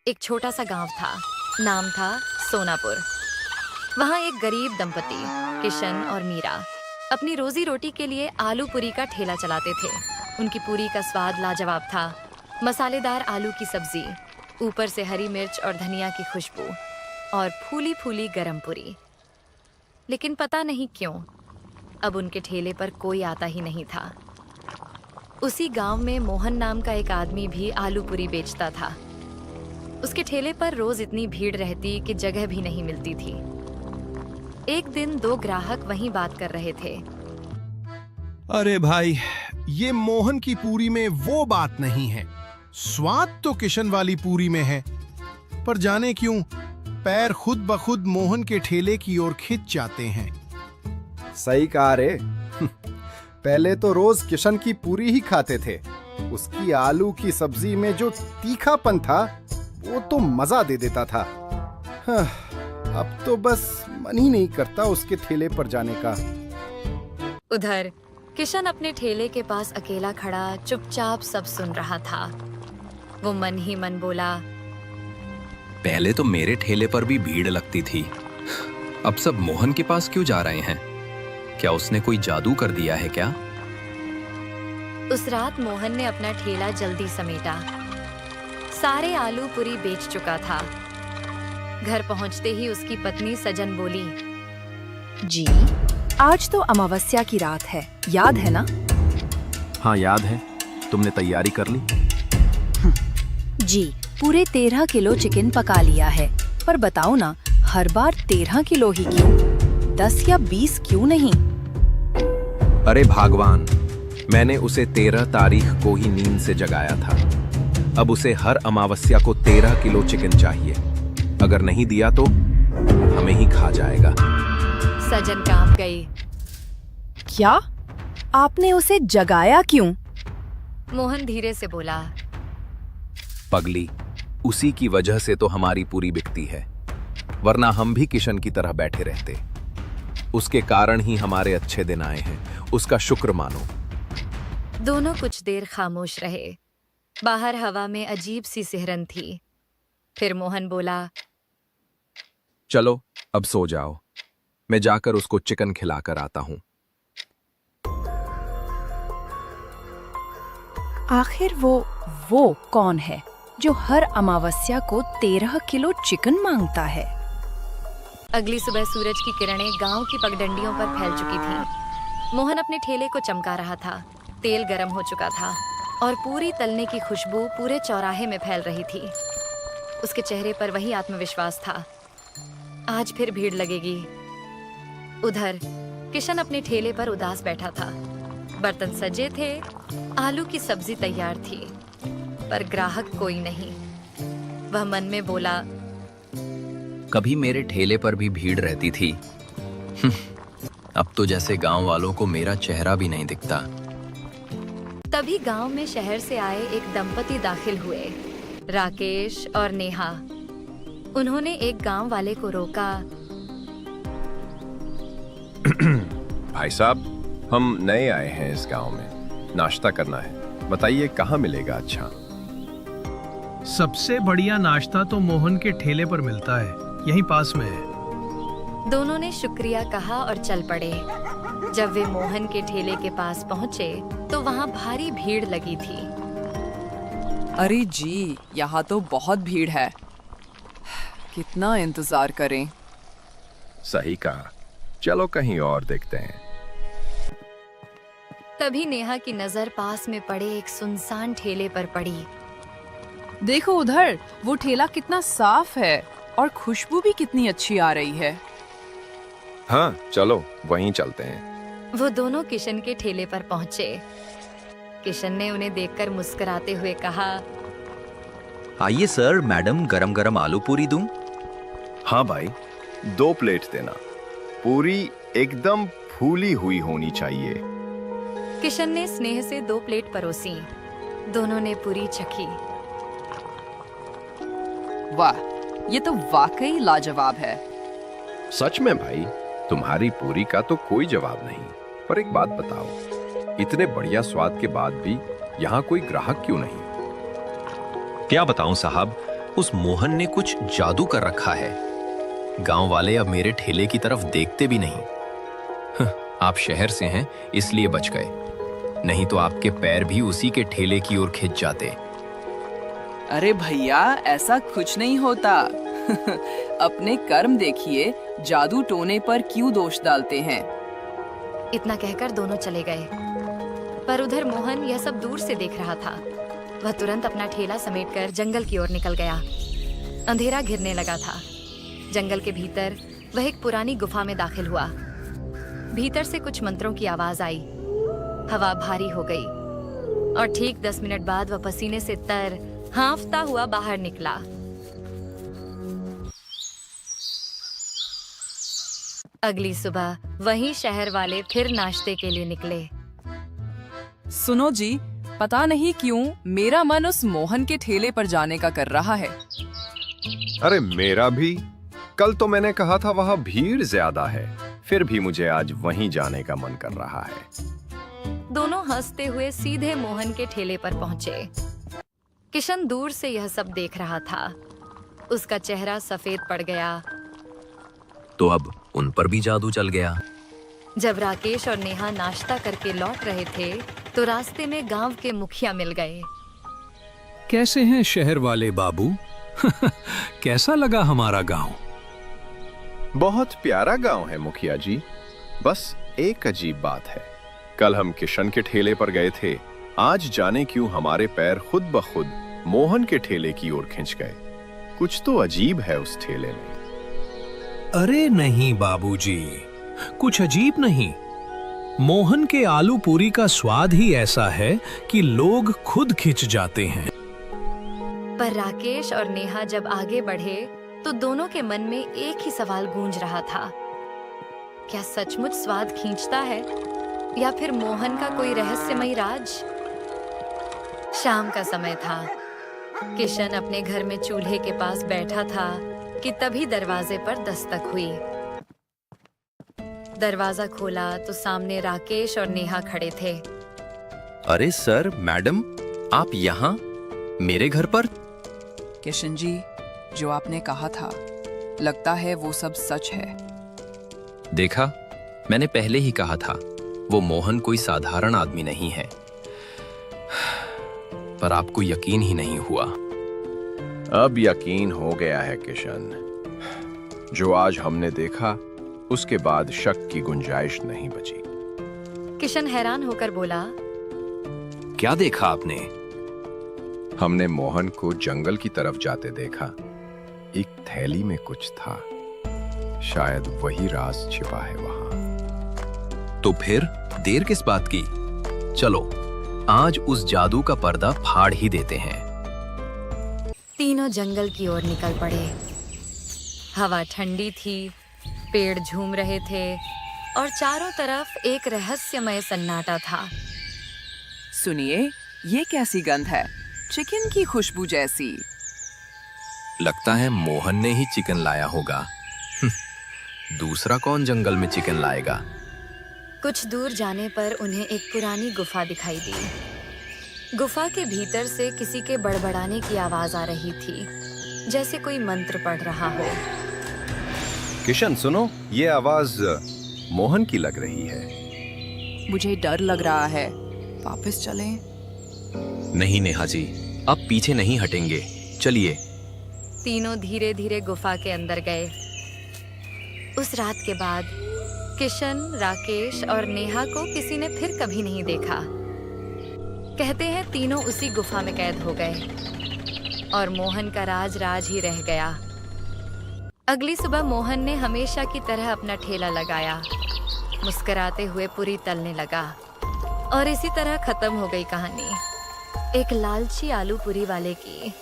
एक छोटा सा गांव था। नाम था सोनापुर। वहाँ एक गरीब दंपति किशन और मीरा अपनी रोजी रोटी के लिए आलू पूरी का ठेला चलाते थे। उनकी पूरी का स्वाद लाजवाब था। मसालेदार आलू की सब्जी, ऊपर से हरी मिर्च और धनिया की खुशबू, और फूली फूली गरम पूरी। लेकिन पता नहीं क्यों अब उनके ठेले पर कोई आता ही नहीं था। उसी गांव में मोहन नाम का एक आदमी भी आलू पूरी बेचता था। उसके ठेले पर रोज इतनी भीड़ रहती कि जगह भी नहीं मिलती थी। एक दिन दो ग्राहक वहीं बात कर रहे थे। अरे भाई, ये मोहन की पूरी में वो बात नहीं है। स्वाद तो किशन वाली पूरी में है, पर जाने क्यों पैर खुद ब खुद मोहन के ठेले की ओर खिंच जाते हैं। सही कहा रे। पहले तो रोज किशन की पूरी ही खाते थे। उसकी आलू की सब्जी में जो तीखापन था वो तो मजा दे देता था। अब तो बस मन ही नहीं करता उसके ठेले पर जाने का। उधर किशन अपने ठेले के पास अकेला खड़ा चुपचाप सब सुन रहा था। वो मन ही मन बोला, पहले तो मेरे ठेले पर भी भीड़ लगती थी, अब सब मोहन के पास क्यों जा रहे हैं? क्या उसने कोई जादू कर दिया है क्या? उस रात मोहन ने अपना ठेला जल्दी समेटा। सारे आलू पूरी बेच चुका था। घर पहुंचते ही उसकी पत्नी सजन बोली, जी, आज तो अमावस्या की रात है, याद है ना? हाँ याद है। तुमने तैयारी कर ली? जी, पूरे 13 किलो चिकन पका लिया है। पर बताओ ना, हर बार 13 किलो ही क्यों? 10 या 20 क्यों नहीं? अरे भगवान, मैंने उसे 13 तारीख को ही नींद से जगाया था। अब उसे हर अमावस्या को 13 किलो चिकन चाहिए। अगर नहीं दिया तो हमें ही खा जाएगा। सजन कांप गई। क्या? आपने उसे जगाया क्यों? मोहन धीरे से बोला, पगली, उसी की वजह से तो हमारी पूरी बिकती है, वरना हम भी किशन की तरह बैठे रहते। उसके कारण ही हमारे अच्छे दिन आए हैं, उसका शुक्र मानो। दोनों कुछ देर खामोश रहे। बाहर हवा में अजीब सी सिहरन थी। फिर मोहन बोला, चलो अब सो जाओ, मैं जाकर उसको चिकन खिलाकर आता हूँ। आखिर वो कौन है जो हर अमावस्या को 13 किलो चिकन मांगता है? अगली सुबह सूरज की किरणें गांव की पगडंडियों पर फैल चुकी थीं। मोहन अपने ठेले को चमका रहा था। तेल गर्म हो चुका था और पूरी तलने की खुशबू पूरे चौराहे में फैल रही थी। उसके चेहरे पर वही आत्मविश्वास था। आज फिर भीड़ लगेगी। उधर किशन अपने ठेले पर उदास बैठा था। बर्तन सजे थे, आलू की सब्जी तैयार थी, पर ग्राहक कोई नहीं। वह मन में बोला, कभी मेरे ठेले पर भी भीड़ रहती थी। अब तो जैसे गांव वालों को मेरा चेहरा भी नहीं दिखता। तभी गांव में शहर से आए एक दंपति दाखिल हुए, राकेश और नेहा। उन्होंने एक गांव वाले को रोका। भाई साहब, हम नए आए हैं इस गांव में, नाश्ता करना है, बताइए कहाँ मिलेगा अच्छा? सबसे बढ़िया नाश्ता तो मोहन के ठेले पर मिलता है, यहीं पास में है। दोनों ने शुक्रिया कहा और चल पड़े। जब वे मोहन के ठेले के पास पहुंचे तो वहां भारी भीड़ लगी थी। अरे जी, यहाँ तो बहुत भीड़ है। कितना इंतजार करें? सही कहा, चलो कहीं और देखते हैं। तभी नेहा की नजर पास में पड़े एक सुनसान ठेले पर पड़ी। देखो उधर, वो ठेला कितना साफ है और खुशबू भी कितनी अच्छी आ रही है। हाँ चलो वहीं चलते हैं। वो दोनों किशन के ठेले पर पहुंचे। किशन ने उन्हें देखकर मुस्कुराते हुए कहा, आइए सर, मैडम गरम गरम आलू पूरी दूं? हाँ भाई, 2 प्लेट देना। पूरी एकदम फूली हुई होनी चाहिए। किशन ने स्नेह से 2 प्लेट परोसी। दोनों ने पूरी चखी। वाह, ये तो वाकई लाजवाब है। सच में भाई, तुम्हारी पूरी का तो कोई जवाब नहीं। पर एक बात बताओ, इतने बढ़िया स्वाद के बाद भी यहाँ कोई ग्राहक क्यों नहीं? क्या बताऊं साहब, उस मोहन ने कुछ जादू कर रखा है। गांव वाले अब मेरे ठेले की तरफ देखते भी नहीं। आप शहर से हैं इसलिए बच गए, नहीं तो आपके पैर भी उसी के ठेले की ओर खिंच जाते। अरे भैया, ऐसा कुछ नहीं होता। अपने कर्म देखिए, जादू टोने पर क्यों दोष डालते हैं। इतना कहकर दोनों चले गए, पर उधर मोहन यह सब दूर से देख रहा था। वह तुरंत अपना ठेला समेटकर जंगल की ओर निकल गया। अंधेरा घिरने लगा था। जंगल के भीतर वह एक पुरानी गुफा में दाखिल हुआ। भीतर से कुछ मंत्रों की आवाज आई। हवा भारी हो गई और ठीक 10 मिनट बाद वह पसीने से तर हाँफता हुआ बाहर निकला। अगली सुबह वहीं शहर वाले फिर नाश्ते के लिए निकले। सुनो जी, पता नहीं क्यों मेरा मन उस मोहन के ठेले पर जाने का कर रहा है। अरे मेरा भी। कल तो मैंने कहा था वहां भीड़ ज्यादा है, फिर भी मुझे आज वहीं जाने का मन कर रहा है। दोनों हंसते हुए सीधे मोहन के ठेले पर पहुंचे। किशन दूर से यह सब देख रहा था। उसका चेहरा सफेद पड़ गया। तो अब उन पर भी जादू चल गया। जब राकेश और नेहा नाश्ता करके लौट रहे थे तो रास्ते में गांव के मुखिया मिल गए। कैसे हैं शहर वाले बाबू? कैसा लगा हमारा गांव? बहुत प्यारा गांव है मुखिया जी। बस एक अजीब बात है, कल हम किशन के ठेले पर गए थे, आज जाने क्यों हमारे पैर खुद ब खुद मोहन के ठेले की ओर खिंच गए। कुछ तो अजीब है उस ठेले में। अरे नहीं बाबूजी, कुछ अजीब नहीं। मोहन के आलू पूरी का स्वाद ही ऐसा है कि लोग खुद खिंच जाते हैं। पर राकेश और नेहा जब आगे बढ़े तो दोनों के मन में एक ही सवाल गूंज रहा था, क्या सचमुच स्वाद खींचता है या फिर मोहन का कोई रहस्यमयी राज? शाम का समय था। किशन अपने घर में चूल्हे के पास बैठा था कि तभी दरवाजे पर दस्तक हुई। दरवाजा खोला तो सामने राकेश और नेहा खड़े थे। अरे सर, मैडम, आप यहाँ मेरे घर पर? किशन जी, जो आपने कहा था, लगता है वो सब सच है। देखा, मैंने पहले ही कहा था वो मोहन कोई साधारण आदमी नहीं है। पर आपको यकीन ही नहीं हुआ। अब यकीन हो गया है किशन। जो आज हमने देखा उसके बाद शक की गुंजाइश नहीं बची। किशन हैरान होकर बोला, क्या देखा आपने? हमने मोहन को जंगल की तरफ जाते देखा। एक थैली में कुछ था, शायद वही राज छिपा है वहां। तो फिर देर किस बात की? चलो आज उस जादू का पर्दा फाड़ ही देते हैं। तीनों जंगल की ओर निकल पड़े। हवा ठंडी थी, पेड़ झूम रहे थे और चारों तरफ एक रहस्यमय सन्नाटा था। सुनिए, ये कैसी गंध है? चिकन की खुशबू जैसी। लगता है मोहन ने ही चिकन लाया होगा। दूसरा कौन जंगल में चिकन लाएगा? कुछ दूर जाने पर उन्हें एक पुरानी गुफा दिखाई दी। गुफा के भीतर से किसी के बड़बड़ाने की आवाज आ रही थी, जैसे कोई मंत्र पढ़ रहा हो। किशन सुनो, ये आवाज मोहन की लग रही है। मुझे डर लग रहा है, वापस चलें? नहीं नेहा जी, अब पीछे नहीं हटेंगे, चलिए। तीनों धीरे धीरे गुफा के अंदर गए। उस रात के बाद किशन, राकेश और नेहा को किसी ने फिर कभी नहीं देखा। कहते हैं तीनों उसी गुफा में कैद हो गए और मोहन का राज राज ही रह गया। अगली सुबह मोहन ने हमेशा की तरह अपना ठेला लगाया, मुस्कुराते हुए पूरी तलने लगा और इसी तरह खत्म हो गई कहानी एक लालची आलू पूरी वाले की।